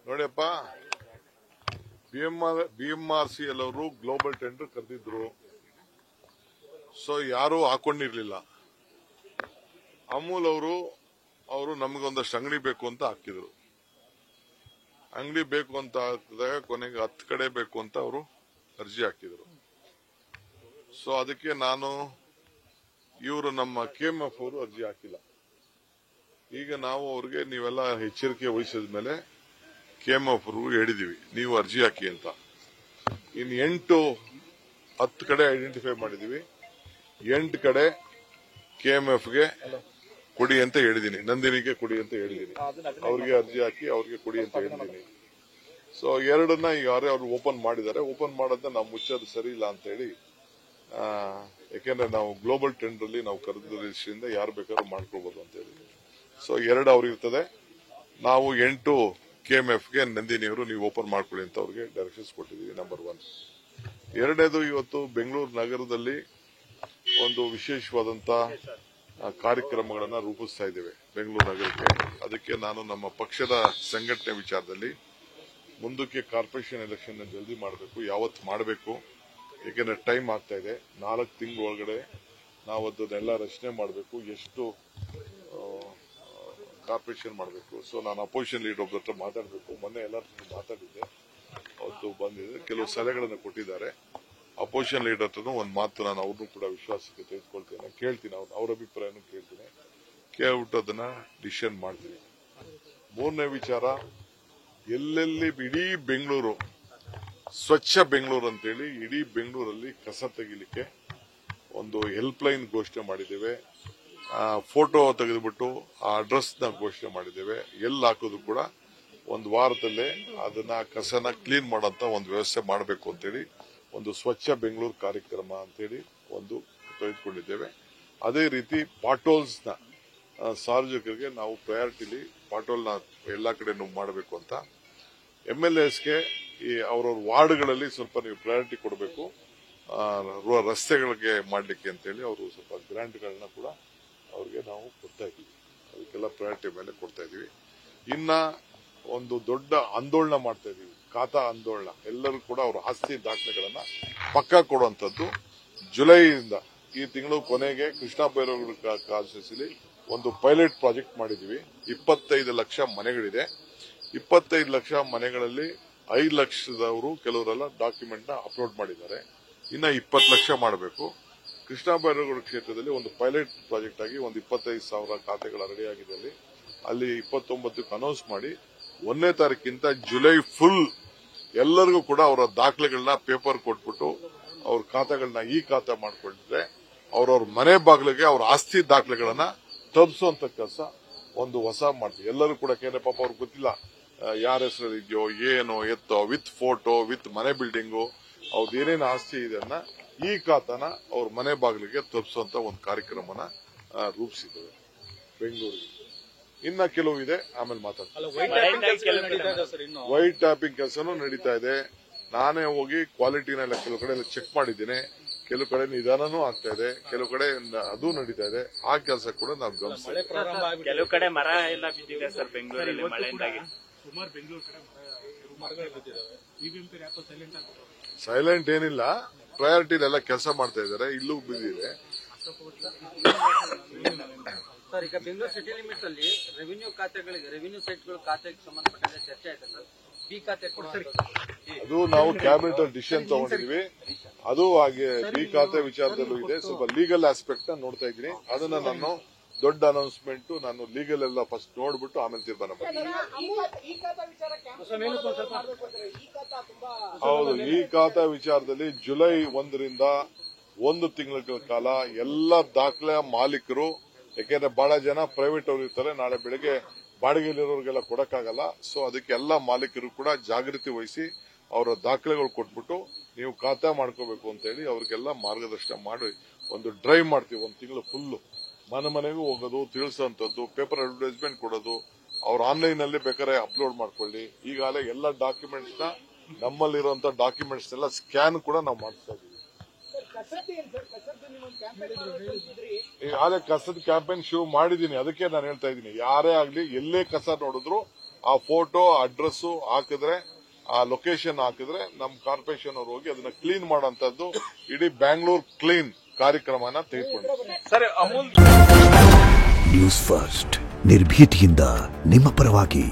ನೋಡಿಯಪ್ಪ, BMRCL ಅವರು global tender ಕರೆದಿದ್ರು. So ಯಾರು ಹಾಕೊಂಡಿರ್ಲಿಲ್ಲ. ಅಮೂಲ್ ಅವರು ನಮಗೊಂದಷ್ಟು ಅಂಗಡಿ ಬೇಕು ಅಂತ ಹಾಕಿದ್ರು. ಅಂಗಡಿ ಬೇಕು ಅಂತ ಹಾಕಿದಾಗ ಕೊನೆಗೆ 10 ಕಡೆ ಬೇಕು ಅಂತ ಅವರು ಅರ್ಜಿ ಹಾಕಿದ್ರು. ಸೊ ಅದಕ್ಕೆ ಇವರು ನಮ್ಮ KMF ಅವರು ಅರ್ಜಿ ಹಾಕಿಲ್ಲ. ಈಗ ನಾವು ಅವ್ರಿಗೆ ನೀವೆಲ್ಲ ಎಚ್ಚರಿಕೆ ವಹಿಸಿದ ಮೇಲೆ KMF ಅವ್ರಿಗೂ ಹೇಳಿದೀವಿ, ನೀವು ಅರ್ಜಿ ಹಾಕಿ ಅಂತ. ಇನ್ನು 10 ಕಡೆ ಐಡೆಂಟಿಫೈ ಮಾಡಿದೀವಿ. 8 ಕಡೆ KMFಗೆ ಕೊಡಿ ಅಂತ ಹೇಳಿದೀನಿ, ನಂದಿನಿಗೆ ಕೊಡಿ ಅಂತ ಹೇಳಿದೀನಿ. ಅವ್ರಿಗೆ ಅರ್ಜಿ ಹಾಕಿ ಅವ್ರಿಗೆ ಕೊಡಿ ಅಂತ ಹೇಳಿದೀನಿ. ಸೊ 2ನ್ನ ಯಾರೇ ಅವ್ರು ಓಪನ್ ಮಾಡಿದ್ದಾರೆ. ಓಪನ್ ಮಾಡೋದನ್ನ ನಾವು ಮುಚ್ಚೋದು ಸರಿ ಇಲ್ಲ ಅಂತ ಹೇಳಿ, ಯಾಕೆಂದ್ರೆ ನಾವು ಗ್ಲೋಬಲ್ ಟೆಂಡರ್ ಅಲ್ಲಿ ನಾವು ಕರೆದಿದ್ದರಿಂದ ಯಾರು ಬೇಕಾದ್ರೂ ಮಾಡ್ಕೊಳ್ಬಹುದು ಅಂತ ಹೇಳಿ. ಸೊ 2 ಅವ್ರಿರ್ತದೆ. ನಾವು 8 KMFಗೆ ನಂದಿನಿಯವರು ನೀವು ಓಪನ್ ಮಾಡ್ಕೊಳ್ಳಿ ಅಂತ ಅವ್ರಿಗೆ ಡೈರೆಕ್ಷನ್ಸ್ ಕೊಟ್ಟಿದ್ದೀವಿ. ನಂಬರ್ 1. 2ನೇದು, ಇವತ್ತು ಬೆಂಗಳೂರು ನಗರದಲ್ಲಿ ಒಂದು ವಿಶೇಷವಾದಂತ ಕಾರ್ಯಕ್ರಮಗಳನ್ನ ರೂಪಿಸ್ತಾ ಇದ್ದೇವೆ ಬೆಂಗಳೂರು ನಗರಕ್ಕೆ. ಅದಕ್ಕೆ ನಾನು ನಮ್ಮ ಪಕ್ಷದ ಸಂಘಟನೆ ವಿಚಾರದಲ್ಲಿ ಮುಂದಕ್ಕೆ ಕಾರ್ಪೊರೇಷನ್ ಎಲೆಕ್ಷನ್ ಜಲ್ದಿ ಮಾಡಬೇಕು, ಯಾವತ್ತು ಮಾಡಬೇಕು, ಯಾಕೆಂದ್ರೆ ಟೈಮ್ ಆಗ್ತಾ ಇದೆ. 4 ತಿಂಗಳ ಒಳಗಡೆ ನಾವು ಅದನ್ನೆಲ್ಲ ರಚನೆ ಮಾಡಬೇಕು, ಎಷ್ಟು ಕಾರ್ಪೊರೇಷನ್ ಮಾಡಬೇಕು. ಸೊ ನಾನು ಅಪೋಸಿಷನ್ ಲೀಡರ್ ಒಬ್ಬರ ಹತ್ರ ಮಾತಾಡಬೇಕು. ಮೊನ್ನೆ ಎಲ್ಲರ ಮಾತಾಡಿದ್ದೆ, ಅವತ್ತು ಬಂದಿದೆ, ಕೆಲವು ಸಲಹೆಗಳನ್ನು ಕೊಟ್ಟಿದ್ದಾರೆ. ಅಪೋಸಿಷನ್ ಲೀಡರ್ ಹತ್ರನೂ ಒಂದು ಮಾತು ನಾನು ಅವ್ರನ್ನೂ ಕೂಡ ವಿಶ್ವಾಸಕ್ಕೆ ತೆಗೆದುಕೊಳ್ತೇನೆ, ಕೇಳ್ತೀನಿ, ಅವ್ರ ಅಭಿಪ್ರಾಯನೂ ಕೇಳ್ತೀನಿ, ಕೇಳ್ಬಿಟ್ಟು ಅದನ್ನ ಡಿಸಿಷನ್ ಮಾಡ್ತೀನಿ. 3ನೇ ವಿಚಾರ, ಎಲ್ಲೆಲ್ಲಿ ಇಡೀ ಬೆಂಗಳೂರು ಸ್ವಚ್ಛ ಬೆಂಗಳೂರು ಅಂತೇಳಿ ಇಡೀ ಬೆಂಗಳೂರಲ್ಲಿ ಕಸ ತೆಗಿಲಿಕ್ಕೆ ಒಂದು ಹೆಲ್ಪ್ ಲೈನ್ ಘೋಷಣೆ ಮಾಡಿದ್ದೇವೆ. ಫೋಟೋ ತೆಗೆದುಬಿಟ್ಟು ಆ ಅಡ್ರೆಸ್ ನ ಘೋಷಣೆ ಮಾಡಿದ್ದೇವೆ. ಎಲ್ಲಿ ಹಾಕೋದು ಕೂಡ 1 ವಾರದಲ್ಲೇ ಅದನ್ನ ಕಸನ ಕ್ಲೀನ್ ಮಾಡೋಂತ ಒಂದು ವ್ಯವಸ್ಥೆ ಮಾಡಬೇಕು ಅಂತೇಳಿ ಒಂದು ಸ್ವಚ್ಛ ಬೆಂಗಳೂರು ಕಾರ್ಯಕ್ರಮ ಅಂತೇಳಿ ಒಂದು ತೆಗೆದುಕೊಂಡಿದ್ದೇವೆ. ಅದೇ ರೀತಿ ಪಾಟೋಲ್ಸ್ ನ ಸಾರ್ವಜನಿಕರಿಗೆ ನಾವು ಪ್ರಯಾರಿಟಿಲಿ ಪಾಟೋಲ್ ನ ಎಲ್ಲಾ ಕಡೆ ಮಾಡಬೇಕು ಅಂತ MLAsಗೆ ಅವ್ರವ್ರ ವಾರ್ಡ್ಗಳಲ್ಲಿ ಸ್ವಲ್ಪ ನೀವು ಪ್ರಯಾರಿಟಿ ಕೊಡಬೇಕು ರಸ್ತೆಗಳಿಗೆ ಮಾಡ್ಲಿಕ್ಕೆ ಅಂತೇಳಿ ಅವರು ಸ್ವಲ್ಪ ಗ್ರಾಂಟ್ಗಳನ್ನ ಕೂಡ ಅವ್ರಿಗೆ ನಾವು ಕೊಡ್ತಾ ಇದ್ದೀವಿ. ಅದಕ್ಕೆಲ್ಲ ಪ್ರಯಾರಿಟಿ ಮೇಲೆ ಕೊಡ್ತಾ ಇದೀವಿ. ಇನ್ನ ಒಂದು ದೊಡ್ಡ ಆಂದೋಲನ ಮಾಡ್ತಾ ಇದೀವಿ, ಖಾತಾ ಆಂದೋಲನ. ಎಲ್ಲರೂ ಕೂಡ ಅವ್ರ ಆಸ್ತಿ ದಾಖಲೆಗಳನ್ನ ಪಕ್ಕಾ ಕೊಡುವಂತದ್ದು. ಜುಲೈಯಿಂದ ಈ ತಿಂಗಳು ಕೊನೆಗೆ ಕೃಷ್ಣ ಬೈರೇಗೌಡ ಕಾನ್ಸ್ಟಿಟ್ಯೂನ್ಸಿಲಿ ಒಂದು ಪೈಲಟ್ ಪ್ರಾಜೆಕ್ಟ್ ಮಾಡಿದೀವಿ. 25 ಲಕ್ಷ ಮನೆಗಳಿದೆ. 25 ಲಕ್ಷ ಮನೆಗಳಲ್ಲಿ 5 ಲಕ್ಷದವರು ಕೆಲವರೆಲ್ಲ ಡಾಕ್ಯುಮೆಂಟ್ ನ ಅಪ್ಲೋಡ್ ಮಾಡಿದ್ದಾರೆ. ಇನ್ನ 20 ಲಕ್ಷ ಮಾಡಬೇಕು. ಕೃಷ್ಣ ಬೈರೇಗೌಡ ಕ್ಷೇತ್ರದಲ್ಲಿ ಒಂದು ಪೈಲಟ್ ಪ್ರಾಜೆಕ್ಟ್ ಆಗಿ ಒಂದು 25,000 ಖಾತೆಗಳ ರೆಡಿ ಆಗಿದೆ. ಅಲ್ಲಿ 29ಕ್ಕೆ ಅನೌನ್ಸ್ ಮಾಡಿ 1ನೇ ತಾರೀಕಿಂದ ಜುಲೈ ಫುಲ್ ಎಲ್ಲರಿಗೂ ಕೂಡ ಅವರ ದಾಖಲೆಗಳನ್ನ ಪೇಪರ್ ಕೊಟ್ಬಿಟ್ಟು ಅವ್ರ ಖಾತೆಗಳನ್ನ ಖಾತೆ ಮಾಡ್ಕೊಂಡಿದ್ರೆ ಅವ್ರವ್ರ ಮನೆ ಬಾಗಿಲಿಗೆ ಅವ್ರ ಆಸ್ತಿ ದಾಖಲೆಗಳನ್ನ ತಲುಪಿಸುವಂತ ಕೆಲಸ ಒಂದು ಹೊಸ ಮಾಡ್ತೀವಿ. ಎಲ್ಲರೂ ಕೂಡ ಪಾಪ ಅವ್ರಿಗೆ ಗೊತ್ತಿಲ್ಲ ಯಾರ ಹೆಸರಲ್ಲಿ ಇದೆಯೋ ಏನೋ ಎತ್ತೋ, ವಿತ್ ಫೋಟೋ, ವಿತ್ ಮನೆ ಬಿಲ್ಡಿಂಗು, ಅವ್ರದ್ದು ಏನೇನು ಆಸ್ತಿ ಇದೆಯನ್ನ ಖಾತಾನ ಅವ್ರ ಮನೆ ಬಾಗಿಲಿಗೆ ತಲುಪಿಸುವಂತ ಒಂದು ಕಾರ್ಯಕ್ರಮನ ರೂಪಿಸಿದ್ದೇವೆ ಬೆಂಗಳೂರಿಗೆ. ಇನ್ನ ಕೆಲವು ಇದೆ, ಆಮೇಲೆ ಮಾತಾಡ್ತೀನಿ. ವೈಟ್ ಟ್ಯಾಪಿಂಗ್ ಕೆಲಸನೂ ನಡೀತಾ ಇದೆ. ನಾನೇ ಹೋಗಿ ಕ್ವಾಲಿಟಿನೆಲ್ಲ ಕೆಲವು ಕಡೆ ಚೆಕ್ ಮಾಡಿದ್ದೇನೆ. ಕೆಲವು ಕಡೆ ನಿಧಾನನೂ ಆಗ್ತಾ ಇದೆ, ಕೆಲವು ಕಡೆ ಅದು ನಡೀತಾ ಇದೆ. ಆ ಕೆಲಸ ಕೂಡ ನಾವು ಗಮನಿಸ್ತೀವಿ. ಕೆಲವು ಕಡೆ ಮರ ಎಲ್ಲ ಬಿದ್ದಿದೆ ಸರ್ ಬೆಂಗಳೂರಲ್ಲಿ ಮಳೆಯಿಂದಾಗಿ. ಸೈಲೆಂಟ್ ಏನಿಲ್ಲ, ಪ್ರಯಾರಿಟಿಲೆಲ್ಲ ಕೆಲಸ ಮಾಡ್ತಾ ಇದ್ದಾರೆ. ಇಲ್ಲೂ ಬಿದ್ದಿದೆ. ಸರ್, ಈಗ ಬೆಂಗಳೂರು ಸಿಟಿ ಲಿಮಿಟ್ಸ್ ಅಲ್ಲಿ ರೆವಿನ್ಯೂ ಖಾತೆಗಳಿಗೆ, ರೆವಿನ್ಯೂ ಸೈಟ್ಗಳ ಖಾತೆಗೆ ಸಂಬಂಧಪಟ್ಟಂತೆ ಚರ್ಚೆ ಆಯ್ತು ಸರ್. ಬಿ ಖಾತೆ ಅದು ನಾವು ಕ್ಯಾಬಿನೆಟ್ ಅಲ್ಲಿ ಡಿಸಿಷನ್ ತಗೊಂಡಿದ್ವಿ. ಅದು ಹಾಗೆ ಬಿ ಖಾತೆ ವಿಚಾರದಲ್ಲೂ ಇದೆ. ಸ್ವಲ್ಪ ಲೀಗಲ್ ಆಸ್ಪೆಕ್ಟ್ ನ ನೋಡ್ತಾ ಇದ್ದೀನಿ. ಅದನ್ನ ನಾನು ದೊಡ್ಡ ಅನೌನ್ಸ್ಮೆಂಟ್ ನಾನು ಲೀಗಲ್ ಎಲ್ಲ ಫಸ್ಟ್ ನೋಡ್ಬಿಟ್ಟು ಆಮೇಲೆ ತೀರ್ಮಾನ ಮಾಡ್ತೀನಿ. ಹೌದು, ಈ ಖಾತಾ ವಿಚಾರದಲ್ಲಿ ಜುಲೈ 1ರಿಂದ 1 ತಿಂಗಳ ಕಾಲ ಎಲ್ಲ ದಾಖಲೆ ಮಾಲೀಕರು, ಯಾಕೆಂದ್ರೆ ಬಹಳ ಜನ ಪ್ರೈವೇಟ್ ಅವರು ಇರ್ತಾರೆ, ನಾಳೆ ಬೆಳಿಗ್ಗೆ ಬಾಡಿಗೆಯಲ್ಲಿರೋರಿಗೆಲ್ಲ ಕೊಡಕ್ಕಾಗಲ್ಲ. ಸೊ ಅದಕ್ಕೆ ಎಲ್ಲ ಮಾಲೀಕರು ಕೂಡ ಜಾಗೃತಿ ವಹಿಸಿ ಅವರ ದಾಖಲೆಗಳು ಕೊಟ್ಬಿಟ್ಟು ನೀವು ಖಾತಾ ಮಾಡ್ಕೋಬೇಕು ಅಂತ ಹೇಳಿ ಅವ್ರಿಗೆಲ್ಲ ಮಾರ್ಗದರ್ಶನ ಮಾಡಿ ಒಂದು ಡ್ರೈವ್ ಮಾಡ್ತೀವಿ. 1 ತಿಂಗಳು ಫುಲ್ಲು ಮನೆ ಮನೆಗೂ ಹೋಗೋದು, ತಿಳಿಸುವಂತದ್ದು, ಪೇಪರ್ ಅಡ್ವರ್ಟೈಸ್ಮೆಂಟ್ ಕೊಡೋದು. ಅವ್ರು ಆನ್ಲೈನ್ ಅಲ್ಲಿ ಬೇಕಾದ್ರೆ ಅಪ್ಲೋಡ್ ಮಾಡ್ಕೊಳ್ಳಿ. ಈಗಾಗಲೇ ಎಲ್ಲ ಡಾಕ್ಯುಮೆಂಟ್ಸ್ ನ, ನಮ್ಮಲ್ಲಿರುವಂತಹ ಡಾಕ್ಯುಮೆಂಟ್ಸ್ ಎಲ್ಲ ಸ್ಕ್ಯಾನ್ ಕೂಡ ನಾವು ಮಾಡ್ತಾ ಇದ್ದೀವಿ. ಈಗಾಗಲೇ ಕಸದ ಕ್ಯಾಂಪೇನ್ ಶುರು ಮಾಡಿದ್ದೀನಿ. ಅದಕ್ಕೆ ನಾನು ಹೇಳ್ತಾ ಇದ್ದೀನಿ, ಯಾರೇ ಆಗ್ಲಿ ಎಲ್ಲೇ ಕಸ ನೋಡಿದ್ರು ಆ ಫೋಟೋ ಅಡ್ರೆಸ್ ಹಾಕಿದ್ರೆ, ಆ ಲೊಕೇಶನ್ ಹಾಕಿದ್ರೆ ನಮ್ಮ ಕಾರ್ಪೊರೇಷನ್ ಅವರು ಹೋಗಿ ಅದನ್ನ ಕ್ಲೀನ್ ಮಾಡೋಂಥದ್ದು ಇಡೀ ಬ್ಯಾಂಗ್ಳೂರ್ ಕ್ಲೀನ್ ಕಾರ್ಯಕ್ರಮನ ತೆಗೆದುಕೊಂಡು ಸರ್ ಅಮೂಲ್ ನ್ಯೂಸ್ ಫಸ್ಟ್ ನಿರ್ಭೀತಿಯಿಂದ ನಿಮ್ಮ ಪರವಾಗಿ.